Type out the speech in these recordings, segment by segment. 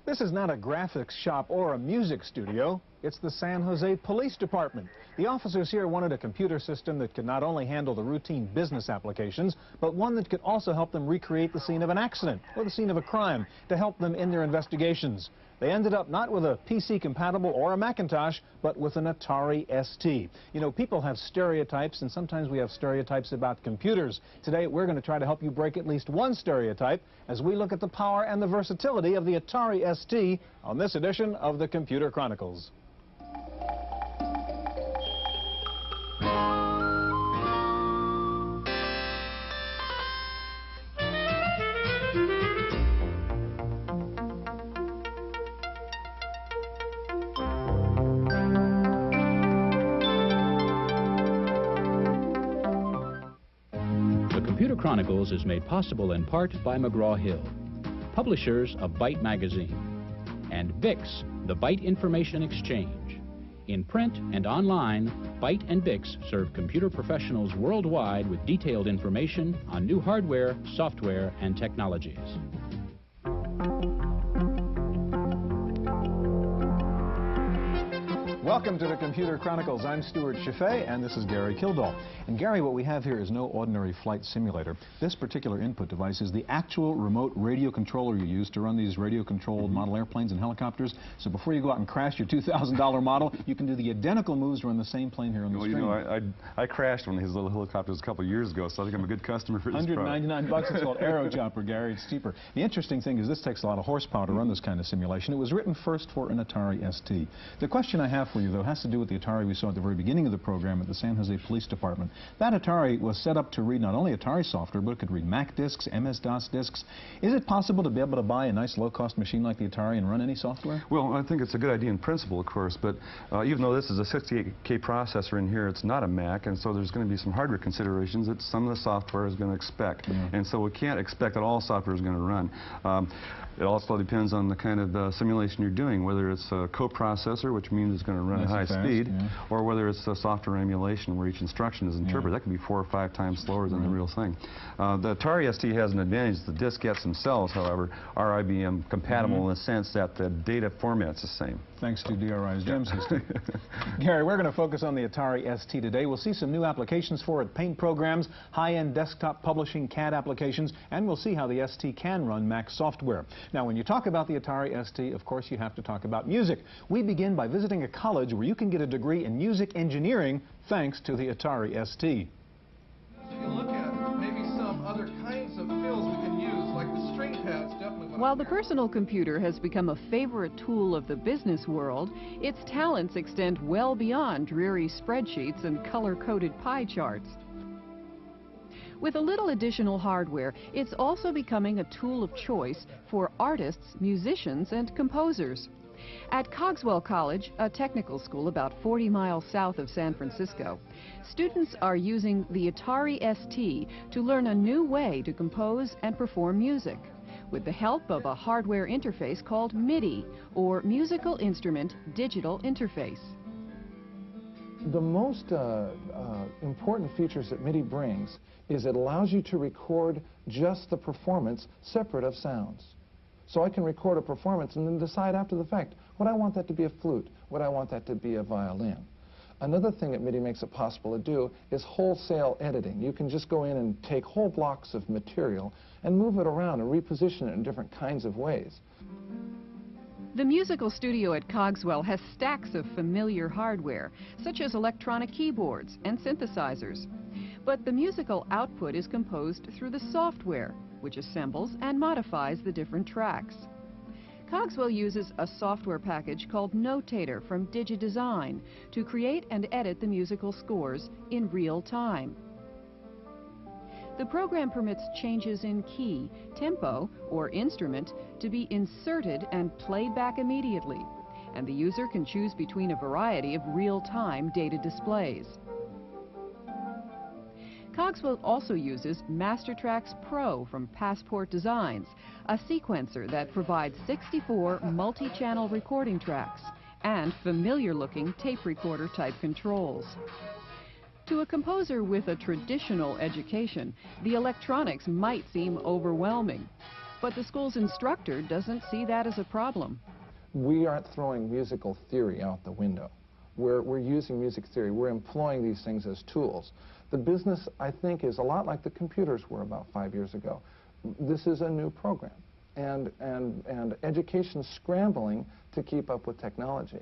This is not a graphics shop or a music studio. It's the San Jose Police Department. The officers here wanted a computer system that could not only handle the routine business applications, but one that could also help them recreate the scene of an accident or the scene of a crime to help them in their investigations. They ended up not with a PC compatible or a Macintosh, but with an Atari ST. You know, people have stereotypes, and sometimes we have stereotypes about computers. Today, we're going to try to help you break at least one stereotype as we look at the power and the versatility of the Atari ST on this edition of the Computer Chronicles. Computer Chronicles is made possible in part by McGraw-Hill, publishers of Byte magazine, and VIX, the Byte Information Exchange. In print and online, Byte and VIX serve computer professionals worldwide with detailed information on new hardware, software, and technologies. Welcome to the Computer Chronicles. I'm Stuart Chaffee, and this is Gary Kildall. And Gary, what we have here is no ordinary flight simulator. This particular input device is the actual remote radio controller you use to run these radio-controlled model airplanes and helicopters. So before you go out and crash your $2,000 model, you can do the identical moves to run the same plane here on the screen. You know, I crashed one of his little helicopters a couple of years ago, so I think I'm a good customer for this product. $199. It's called Aero Chopper, Gary. It's cheaper. The interesting thing is this takes a lot of horsepower to run this kind of simulation. It was written first for an Atari ST. The question I have for you, though, has to do with the Atari we saw at the very beginning of the program at the San Jose Police Department. That Atari was set up to read not only Atari software, but it could read Mac discs, MS-DOS discs. Is it possible to be able to buy a nice low-cost machine like the Atari and run any software? Well, I think it's a good idea in principle, of course, but even though this is a 68K processor in here, it's not a Mac, and so there's going to be some hardware considerations that some of the software is going to expect. And so we can't expect that all software is going to run. It also depends on the kind of simulation you're doing, whether it's a coprocessor, which means it's going to run at high speed, or whether it's a software emulation where each instruction is interpreted. That could be 4 or 5 times slower than the real thing. The Atari ST has an advantage. The diskettes themselves, however, are IBM compatible in the sense that the data format's the same. Thanks to DRI's GEM system. Gary, we're going to focus on the Atari ST today. We'll see some new applications for it, paint programs, high-end desktop publishing, CAD applications, and we'll see how the ST can run Mac software. Now, when you talk about the Atari ST, of course, you have to talk about music. We begin by visiting a college where you can get a degree in music engineering thanks to the Atari ST. You can look at maybe some other kinds of fills we can use, like the string pads, definitely. While the personal computer has become a favorite tool of the business world, its talents extend well beyond dreary spreadsheets and color-coded pie charts. With a little additional hardware, it's also becoming a tool of choice for artists, musicians, and composers. At Cogswell College, a technical school about 40 miles south of San Francisco, students are using the Atari ST to learn a new way to compose and perform music, with the help of a hardware interface called MIDI, or Musical Instrument Digital Interface. The most important features that MIDI brings is it allows you to record just the performance separate of sounds. So I can record a performance and then decide after the fact, would I want that to be a flute? Would I want that to be a violin? Another thing that MIDI makes it possible to do is wholesale editing. You can just go in and take whole blocks of material and move it around and reposition it in different kinds of ways. The musical studio at Cogswell has stacks of familiar hardware, such as electronic keyboards and synthesizers. But the musical output is composed through the software, which assembles and modifies the different tracks. Cogswell uses a software package called Notator from DigiDesign to create and edit the musical scores in real time. The program permits changes in key, tempo, or instrument to be inserted and played back immediately, and the user can choose between a variety of real-time data displays. Cogswell also uses MasterTracks Pro from Passport Designs, a sequencer that provides 64 multi-channel recording tracks and familiar-looking tape recorder-type controls. To a composer with a traditional education, the electronics might seem overwhelming. But the school's instructor doesn't see that as a problem. We aren't throwing musical theory out the window. We're using music theory. We're employing these things as tools. The business, I think, is a lot like the computers were about 5 years ago. This is a new program, and education's scrambling to keep up with technology.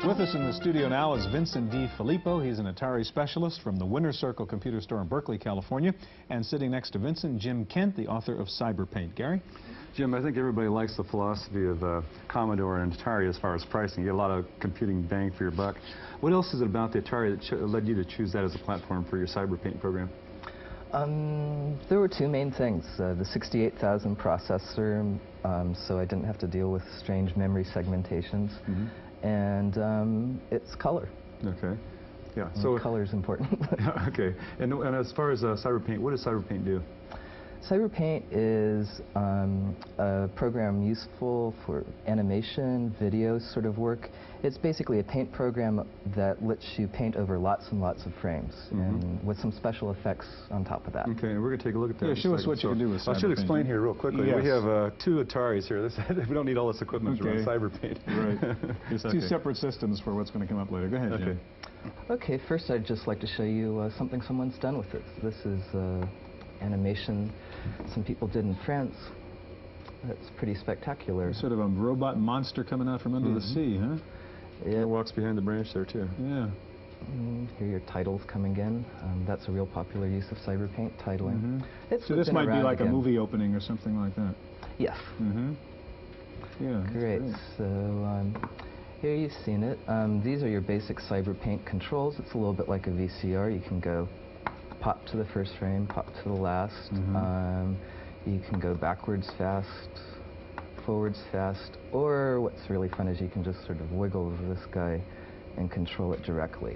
With us in the studio now is Vincent D. Filippo. He's an Atari specialist from the Winter Circle Computer Store in Berkeley, California. And sitting next to Vincent, Jim Kent, the author of Cyberpaint. Gary? Jim, I think everybody likes the philosophy of Commodore and Atari as far as pricing. You get a lot of computing bang for your buck. What else is it about the Atari that led you to choose that as a platform for your Cyberpaint program? There were two main things. The 68,000 processor, so I didn't have to deal with strange memory segmentations. And it's color. Okay. Yeah. And so color is important. Okay. And as far as Cyberpaint, what does Cyberpaint do? Cyberpaint is a program useful for animation, video sort of work. It's basically a paint program that lets you paint over lots and lots of frames, and with some special effects on top of that. Okay, and we're going to take a look at that. Yeah, show us what you can do with Cyberpaint. I should explain here real quickly. Yes. We have two Ataris here. We don't need all this equipment to run Cyberpaint. Right. It's two separate systems for what's going to come up later. Go ahead, Jim. Okay, first I'd just like to show you something someone's done with it. This is animation some people did in France. That's pretty spectacular. Sort of a robot monster coming out from under the sea, huh? Yeah. It walks behind the branch there, too. Yeah. Here are your titles coming in. That's a real popular use of Cyberpaint, titling. So this might be like a movie opening or something like that? Yes. Yeah. Great. So here you've seen it. These are your basic Cyberpaint controls. It's a little bit like a VCR. You can go pop to the first frame, pop to the last. You can go backwards fast, forwards fast, or what's really fun is you can just sort of wiggle this guy and control it directly.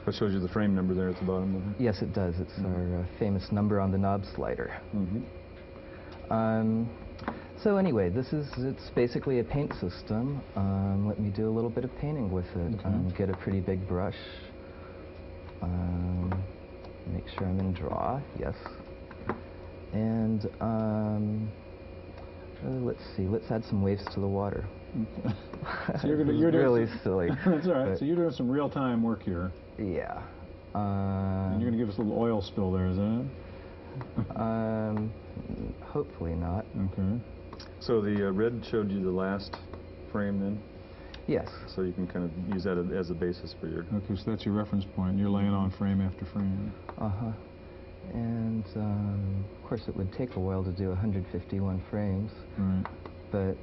That shows you the frame number there at the bottom. Yes, it does. It's our famous number on the knob slider. So anyway, it's basically a paint system. Let me do a little bit of painting with it. Get a pretty big brush. Make sure I'm in draw, yes. And let's see, let's add some waves to the water. So you're really silly. That's all right. So you're doing some real-time work here. Yeah. And you're going to give us a little oil spill there, is that it? Hopefully not. Okay. So the red showed you the last frame then? Yes. So you can kind of use that as a basis for your... Okay, so that's your reference point. You're laying on frame after frame. And of course it would take a while to do 151 frames. Right. But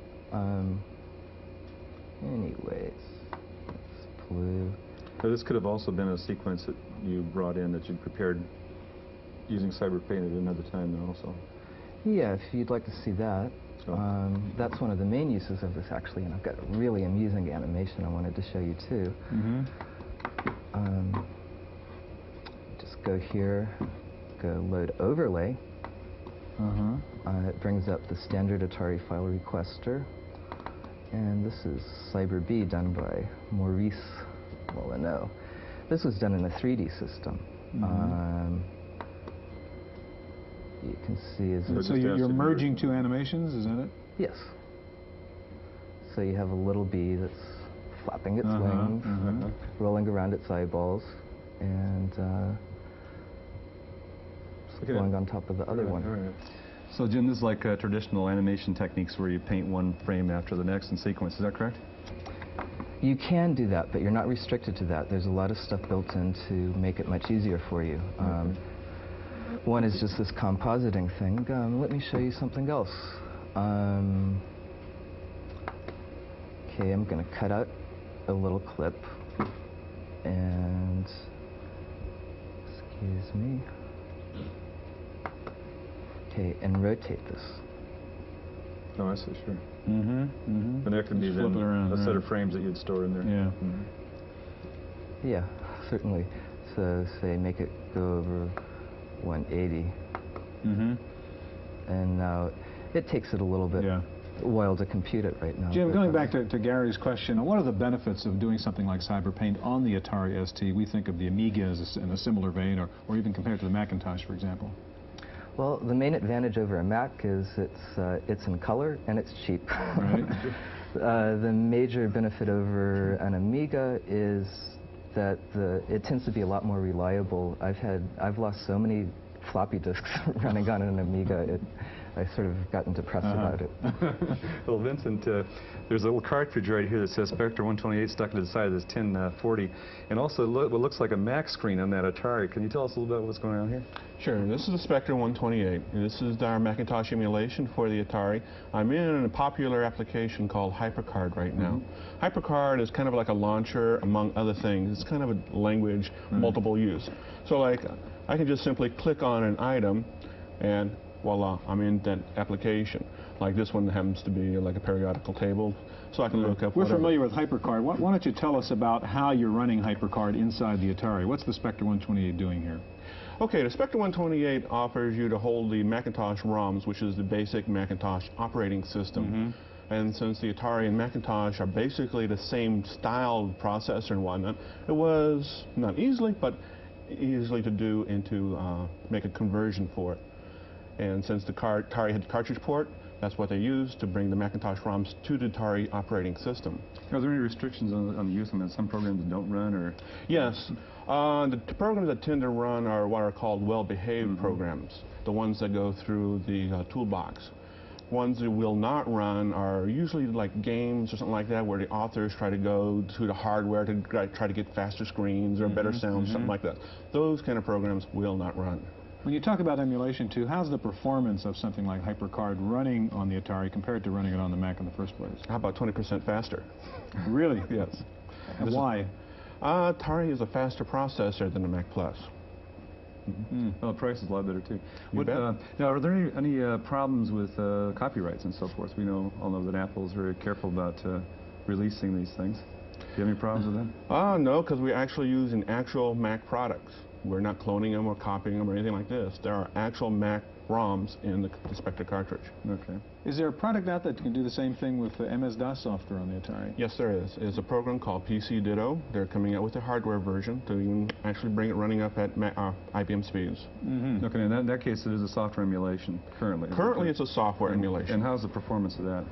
anyways, it's blue. So this could have also been a sequence that you brought in that you prepared using Cyberpaint at another time then also. Yeah, if you'd like to see that. That's one of the main uses of this actually, and I've got a really amusing animation I wanted to show you too. Just go here, go load overlay. It brings up the standard Atari file requester. And this is Cyber B done by Maurice Molyneux. This was done in a 3D system. You can see So you're merging two animations, is that it? Yes. So you have a little bee that's flapping its wings, rolling around its eyeballs, and going on top of the other one. So Jim, this is like traditional animation techniques where you paint one frame after the next in sequence, is that correct? You can do that, but you're not restricted to that. There's a lot of stuff built in to make it much easier for you. One is just this compositing thing. Let me show you something else. Okay, I'm going to cut out a little clip and, excuse me. Okay, and rotate this. Oh, I see, sure. And there could be then a set of frames that you'd store in there. Yeah. Yeah, certainly. So, say, make it go over 180. And now it takes it a little bit while to compute it right now. Jim, going back to Gary's question, what are the benefits of doing something like CyberPaint on the Atari ST? We think of the Amiga as in a similar vein, or even compared to the Macintosh, for example. Well, the main advantage over a Mac is it's in color and it's cheap. Right. The major benefit over an Amiga is that it tends to be a lot more reliable. I've lost so many floppy disks running on an Amiga. I sort of gotten depressed about it. Well, Vincent, there's a little cartridge right here that says Spectre 128 stuck to the side of this 1040, and also what looks like a Mac screen on that Atari. Can you tell us a little bit what's going on here? Sure. This is the Spectre 128. And this is our Macintosh emulation for the Atari. I'm in a popular application called HyperCard right now. HyperCard is kind of like a launcher, among other things. It's kind of a language, multiple use. So like, I can just simply click on an item, and voila, I'm in that application. Like this one happens to be like a periodical table, so I can look up We're whatever. familiar with HyperCard. Why don't you tell us about how you're running HyperCard inside the Atari? What's the Spectre 128 doing here? Okay, the Spectre 128 offers you to hold the Macintosh ROMs, which is the basic Macintosh operating system. And since the Atari and Macintosh are basically the same style processor and whatnot, it was not easily, but easily to do and to make a conversion for it. And since the Atari had the cartridge port, that's what they used to bring the Macintosh ROMs to the Atari operating system. Are there any restrictions on the use? I mean, some programs don't run, or? Yes. The programs that tend to run are what are called well-behaved programs, the ones that go through the toolbox. Ones that will not run are usually like games or something like that, where the authors try to go to the hardware to try to get faster screens or better sound, something like that. Those kind of programs will not run. When you talk about emulation, too, how's the performance of something like HyperCard running on the Atari compared to running it on the Mac in the first place? How about 20% faster? Really? Yes. And why? Atari is a faster processor than the Mac Plus. Well, the price is a lot better, too. Now, are there any problems with copyrights and so forth? We all know that Apple's very careful about releasing these things. Do you have any problems with that? No, because we're actually using actual Mac products. We're not cloning them or copying them or anything like this. There are actual Mac ROMs in the Spectre cartridge. Okay. Is there a product out that can do the same thing with the MS-DOS software on the Atari? Yes, there is. There's a program called PC Ditto. They're coming out with a hardware version to even actually bring it running up at IBM speeds. Okay, in that case, it is a software emulation currently. Currently, it's a software emulation. And how's the performance of that?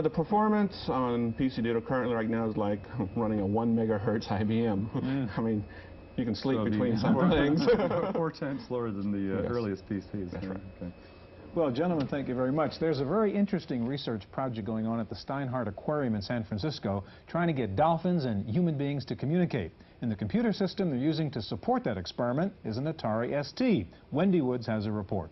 The performance on PC Ditto currently right now is like running a 1 megahertz IBM. I mean, you can sleep between some things. 4 times slower than the earliest PCs. That's right. Okay. Well, gentlemen, thank you very much. There's a very interesting research project going on at the Steinhardt Aquarium in San Francisco, trying to get dolphins and human beings to communicate. And the computer system they're using to support that experiment is an Atari ST. Wendy Woods has a report.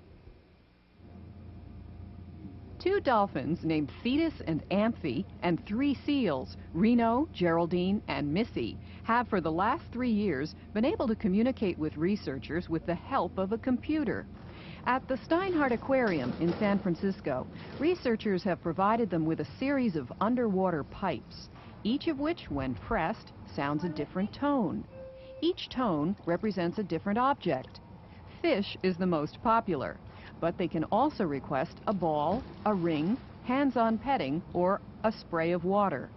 2 dolphins named Thetis and Amphi and 3 seals, Reno, Geraldine, and Missy, have for the last 3 years been able to communicate with researchers with the help of a computer. At the Steinhardt Aquarium in San Francisco, researchers have provided them with a series of underwater pipes, each of which, when pressed, sounds a different tone. Each tone represents a different object. Fish is the most popular, but they can also request a ball, a ring, hands-on petting, or a spray of water.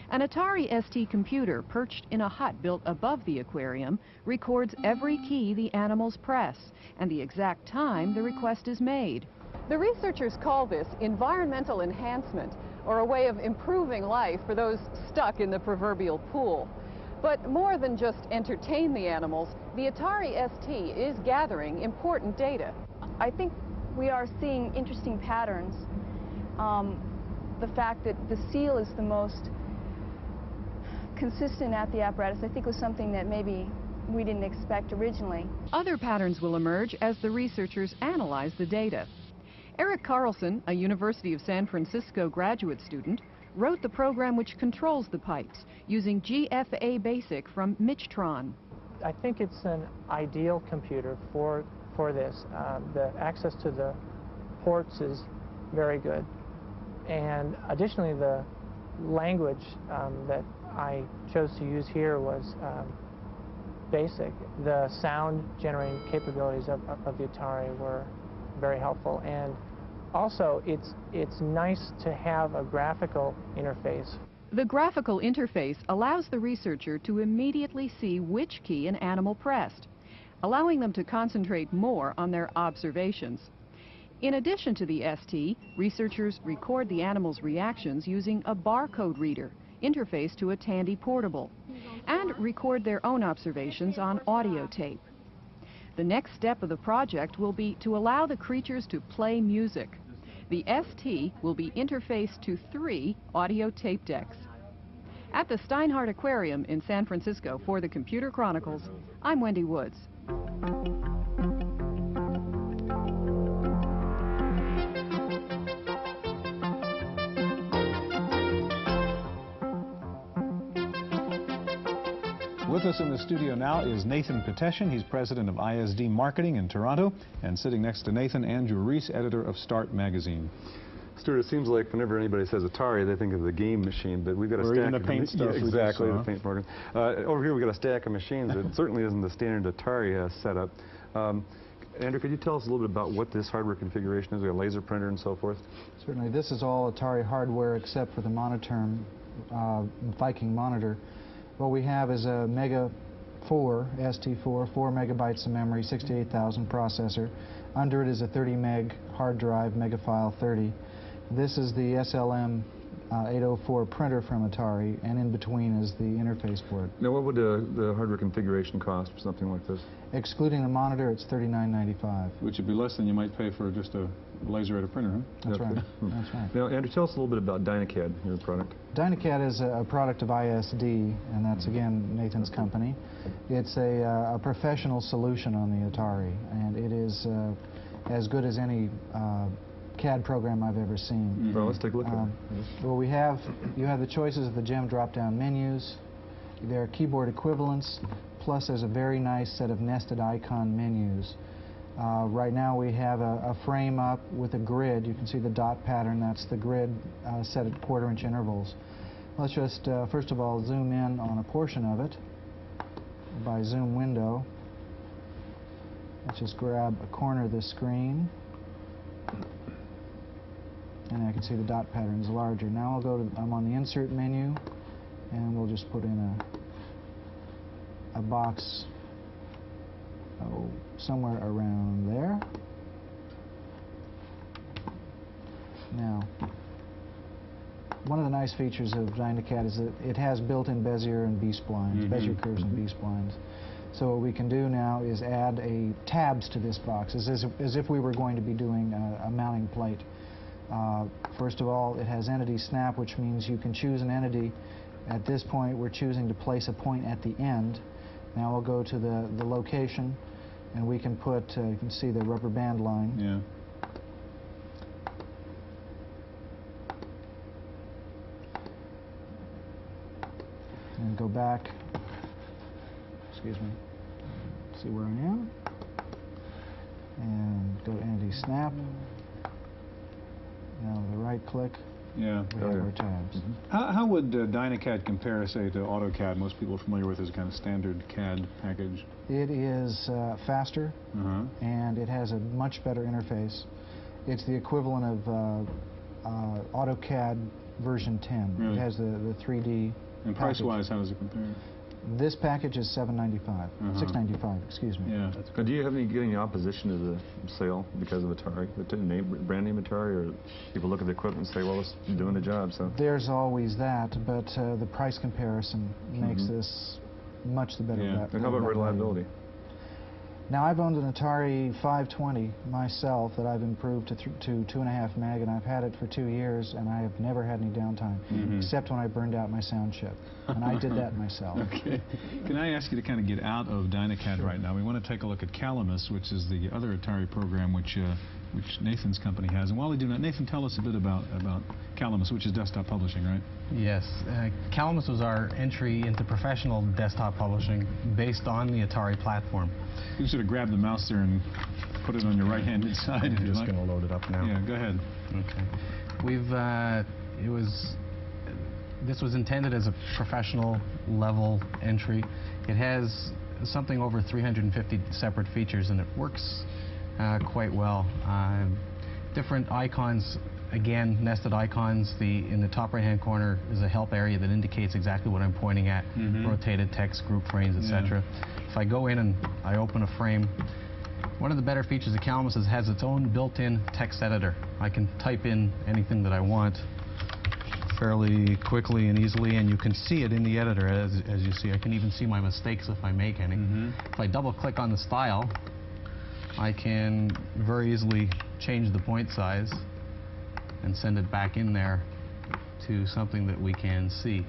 An Atari ST computer perched in a hut built above the aquarium records every key the animals press and the exact time the request is made. The researchers call this environmental enhancement, or a way of improving life for those stuck in the proverbial pool. But more than just entertain the animals, the Atari ST is gathering important data. I think we are seeing interesting patterns. The fact that the seal is the most consistent at the apparatus, I think, was something that maybe we didn't expect originally. Other patterns will emerge as the researchers analyze the data. Eric Carlson, a University of San Francisco graduate student, wrote the program which controls the pipes using GFA Basic from Michtron. I think it's an ideal computer for this. The access to the ports is very good. And additionally, the language that I chose to use here was BASIC. The sound generating capabilities of the Atari were very helpful, and Also, it's nice to have a graphical interface. The graphical interface allows the researcher to immediately see which key an animal pressed, allowing them to concentrate more on their observations. In addition to the ST, researchers record the animal's reactions using a barcode reader interfaced to a Tandy portable, and record their own observations on audio tape. The next step of the project will be to allow the creatures to play music. The ST will be interfaced to 3 audio tape decks. At the Steinhardt Aquarium in San Francisco for the Computer Chronicles, I'm Wendy Woods. With us in the studio now is Nathan Peteshin. He's president of ISD Marketing in Toronto. And sitting next to Nathan, Andrew Reese, editor of Start magazine. Stuart, it seems like whenever anybody says Atari, they think of the game machine, but we've got a stack even the paint stuff. Yeah, exactly, the paint program. Over here we've got a stack of machines that certainly isn't the standard Atari setup. Andrew, could you tell us a little bit about what this hardware configuration is? We have a laser printer and so forth. Certainly. This is all Atari hardware except for the monitor, Viking monitor. What we have is a Mega 4, ST4, 4 megabytes of memory, 68,000 processor. Under it is a 30 meg hard drive, Megafile 30. This is the SLM 804 printer from Atari, and in between is the interface board. Now, what would the hardware configuration cost for something like this? Excluding the monitor, it's $39.95. Which would be less than you might pay for just a laser at a printer, huh? That's right. That's right. Now, Andrew, tell us a little bit about Dynacad, your product. Dynacad is a product of ISD, and that's, again, Nathan's company. It's a professional solution on the Atari, and it is as good as any CAD program I've ever seen. Well, let's take a look at it. Well, you have the choices of the GEM drop-down menus. There are keyboard equivalents, plus there's a very nice set of nested icon menus. Right now we have a frame up with a grid. You can see the dot pattern. That's the grid set at quarter-inch intervals. Let's just, first of all, zoom in on a portion of it by zoom window. Let's just grab a corner of the screen. And I can see the dot pattern is larger. Now I'll go to, I'm on the insert menu, and we'll just put in a box, somewhere around there. Now, one of the nice features of Dynacad is that it has built-in Bezier and B-splines, Bezier curves and B-splines. So what we can do now is add tabs to this box, as if we were going to be doing a mounting plate. First of all, it has entity snap, which means you can choose an entity. At this point, we're choosing to place a point at the end. Now we'll go to the location, and we can put, you can see the rubber band line. Yeah. And go back, excuse me, see where I am, and go to entity snap. Now with a right click, yeah, we have our tabs. How would Dynacad compare, say, to AutoCAD? Most people are familiar with as a kind of standard CAD package. It is faster, and it has a much better interface. It's the equivalent of AutoCAD version 10. Really? It has the 3D. And price-wise, how does it compare? This package is $795, $695, excuse me. Yeah. Do you have any opposition to the sale because of Atari, the brand name Atari, or people look at the equipment and say, well, it's doing the job? So there's always that, but the price comparison makes this much the better. Yeah. And how about reliability? Now, I've owned an Atari 520 myself that I've improved to 2.5 meg, and I've had it for 2 years, and I have never had any downtime, except when I burned out my sound chip, and I did that myself. Okay. Can I ask you to kind of get out of Dynacad right now? We want to take a look at Calamus, which is the other Atari program which Nathan's company has. And while we do that, Nathan, tell us a bit about Calamus, which is desktop publishing, right? Yes. Calamus was our entry into professional desktop publishing based on the Atari platform. You should have grabbed the mouse there and put it on your right-handed side. I'm just going to load it up now. Yeah, go ahead. Okay. This was intended as a professional level entry. It has something over 350 separate features, and it works quite well. different icons, again, nested icons. In the top right-hand corner is a help area that indicates exactly what I'm pointing at, rotated text, group frames, etc. If I go in and I open a frame, one of the better features of Calamus is it has its own built-in text editor. I can type in anything that I want fairly quickly and easily, and you can see it in the editor. As you see, I can even see my mistakes if I make any. If I double-click on the style, I can very easily change the point size and send it back in there to something that we can see.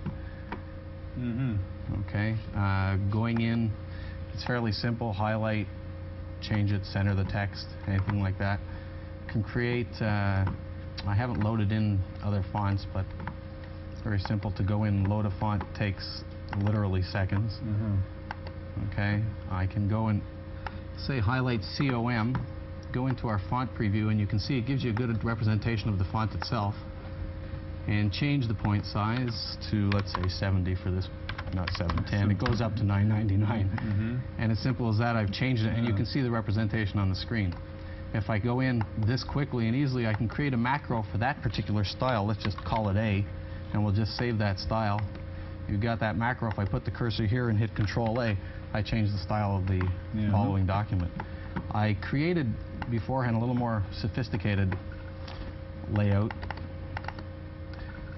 Okay, going in, it's fairly simple. Highlight, change it, center the text, anything like that. Can create, I haven't loaded in other fonts, but it's very simple to go in and load a font. Takes literally seconds. Okay, I can go and say highlight COM, go into our font preview, and you can see it gives you a good representation of the font itself, and change the point size to, let's say, 70 for this, not 710. It goes up to 999. And as simple as that, I've changed it, and you can see the representation on the screen. If I go in this quickly and easily, I can create a macro for that particular style. Let's just call it A, and we'll just save that style. You've got that macro. If I put the cursor here and hit Control A, I change the style of the following document. I created beforehand a little more sophisticated layout.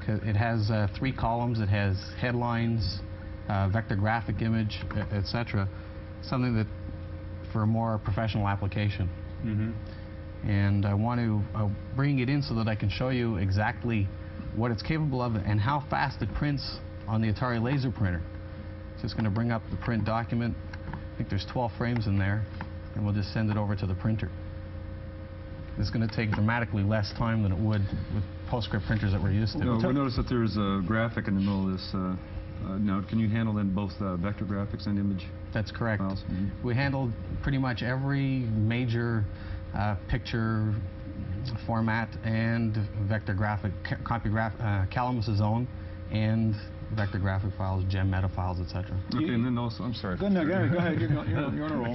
It has 3 columns. It has headlines, vector graphic image, etc. Something that for a more professional application. And I want to bring it in so that I can show you exactly what it's capable of and how fast it prints on the Atari laser printer. Just going to bring up the print document. I think there's 12 frames in there, and we'll just send it over to the printer. It's going to take dramatically less time than it would with PostScript printers that we're used to. No, we notice that there's a graphic in the middle of this. Now, can you handle then both vector graphics and image? That's correct. Files? We handled pretty much every major picture format and vector graphic, Calamus' own, and vector graphic files, gem meta files, etc. Okay, and then also, I'm sorry. Go ahead, you're on a roll.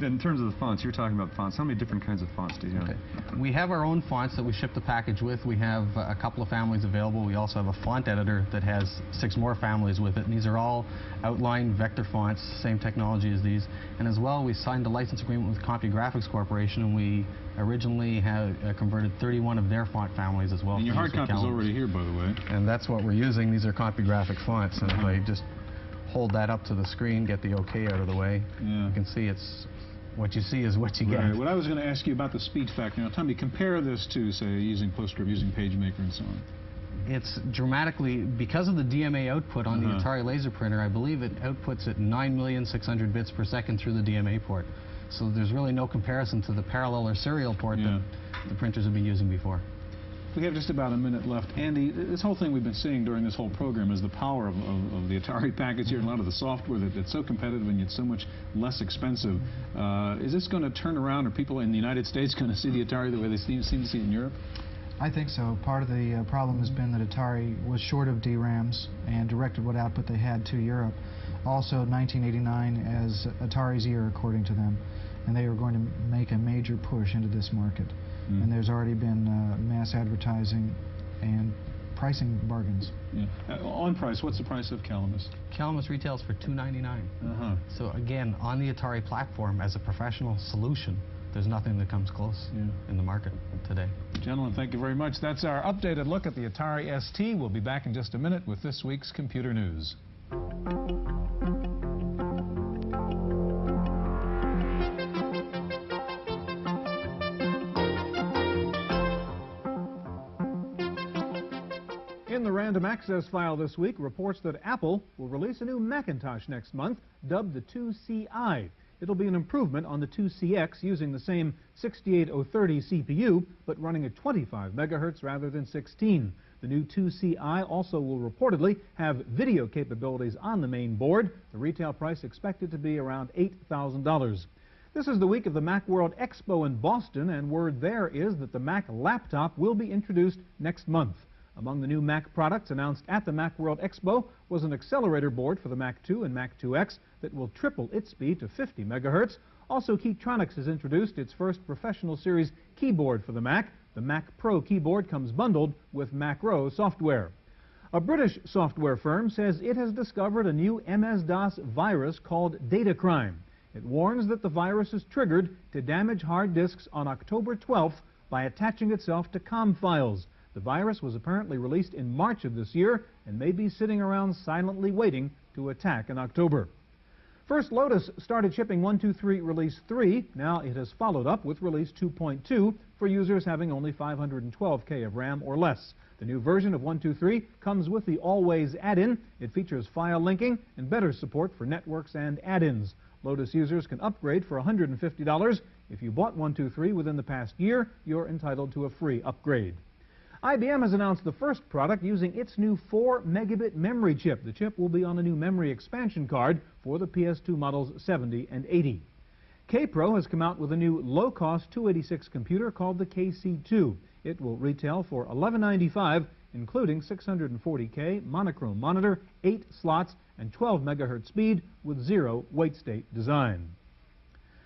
In terms of the fonts, you're talking about fonts. How many different kinds of fonts do you have? Okay. We have our own fonts that we ship the package with. We have a couple of families available. We also have a font editor that has 6 more families with it, and these are all outline vector fonts, same technology as these. And as well, we signed a license agreement with Compy Graphics Corporation, and we originally had converted 31 of their font families as well. And your hard copy is already here, by the way. And that's what we're using. These are Compy Graphic fonts, and if I just hold that up to the screen, get the OK out of the way, you can see it's what you see is what you get. What I was going to ask you about the speed factor. Now, tell me, compare this to, say, using PostScript, using PageMaker, and so on. It's dramatically, because of the DMA output on the Atari laser printer, I believe it outputs at 9,600,000 bits per second through the DMA port. So there's really no comparison to the parallel or serial port that the printers have been using before. We have just about a minute left. Andy, this whole thing we've been seeing during this whole program is the power of the Atari package here and a lot of the software that's so competitive and yet so much less expensive. Is this going to turn around? Are people in the United States going to see the Atari the way they seem to see it in Europe? I think so. Part of the problem has been that Atari was short of DRAMs and directed what output they had to Europe. Also, 1989 as Atari's year, according to them, and they were going to make a major push into this market. And there's already been mass advertising and pricing bargains. On price, what's the price of Calamus? Calamus retails for $299. So again, on the Atari platform, as a professional solution, there's nothing that comes close in the market today. Gentlemen, thank you very much. That's our updated look at the Atari ST. We'll be back in just a minute with this week's computer news. In the Random Access file this week reports that Apple will release a new Macintosh next month, dubbed the 2CI. It'll be an improvement on the 2CX using the same 68030 CPU, but running at 25 megahertz rather than 16. The new 2CI also will reportedly have video capabilities on the main board. The retail price expected to be around $8,000. This is the week of the Macworld Expo in Boston, and word there is that the Mac laptop will be introduced next month. Among the new Mac products announced at the Macworld Expo was an accelerator board for the Mac 2 and Mac 2X that will triple its speed to 50 megahertz. Also, Keytronics has introduced its first professional series keyboard for the Mac. The Mac Pro keyboard comes bundled with Macro software. A British software firm says it has discovered a new MS-DOS virus called Data Crime. It warns that the virus is triggered to damage hard disks on October 12th by attaching itself to COM files. The virus was apparently released in March of this year and may be sitting around silently waiting to attack in October. First Lotus started shipping 123 Release 3. Now it has followed up with Release 2.2 for users having only 512K of RAM or less. The new version of 123 comes with the Always add-in. It features file linking and better support for networks and add-ins. Lotus users can upgrade for $150. If you bought 123 within the past year, you're entitled to a free upgrade. IBM has announced the first product using its new 4 megabit memory chip. The chip will be on a new memory expansion card for the PS2 models 70 and 80. Kpro has come out with a new low-cost 286 computer called the KC2. It will retail for $11.95, including 640K monochrome monitor, 8 slots, and 12 megahertz speed with zero weight state design.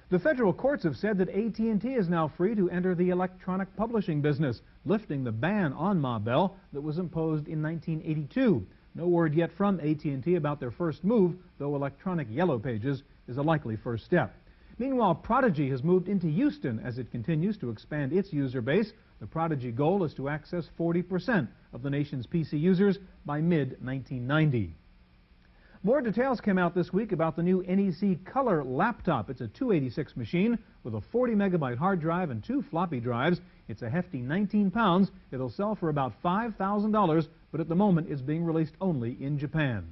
The federal courts have said that AT&T is now free to enter the electronic publishing business, lifting the ban on Ma Bell that was imposed in 1982. No word yet from AT&T about their first move, though electronic yellow pages is a likely first step. Meanwhile, Prodigy has moved into Houston as it continues to expand its user base. The Prodigy goal is to access 40% of the nation's PC users by mid-1990. More details came out this week about the new NEC Color laptop. It's a 286 machine with a 40 megabyte hard drive and 2 floppy drives. It's a hefty 19 pounds. It'll sell for about $5,000, but at the moment it's being released only in Japan.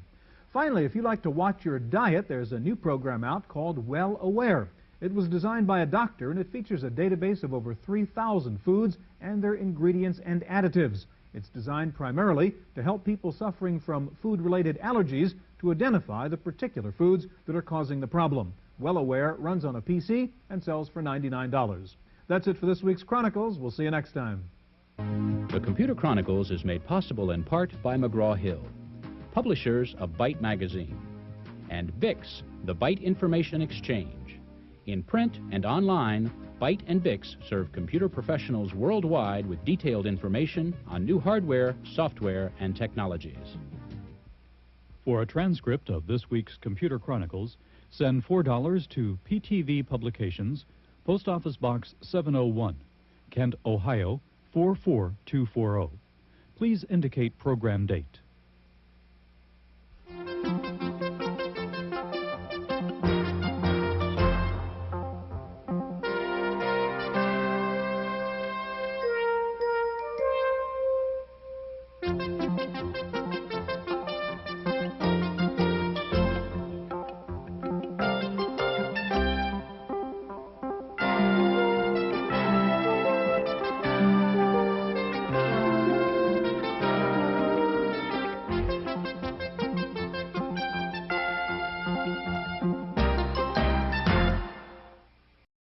Finally, if you like to watch your diet, there's a new program out called Well Aware. It was designed by a doctor, and it features a database of over 3,000 foods and their ingredients and additives. It's designed primarily to help people suffering from food-related allergies to identify the particular foods that are causing the problem. Well Aware runs on a PC and sells for $99. That's it for this week's Chronicles. We'll see you next time. The Computer Chronicles is made possible in part by McGraw-Hill, publishers of Byte magazine, and VIX, the Byte Information Exchange. In print and online, Byte and VIX serve computer professionals worldwide with detailed information on new hardware, software, and technologies. For a transcript of this week's Computer Chronicles, send $4 to PTV Publications, Post Office Box 701, Kent, Ohio 44240. Please indicate program date.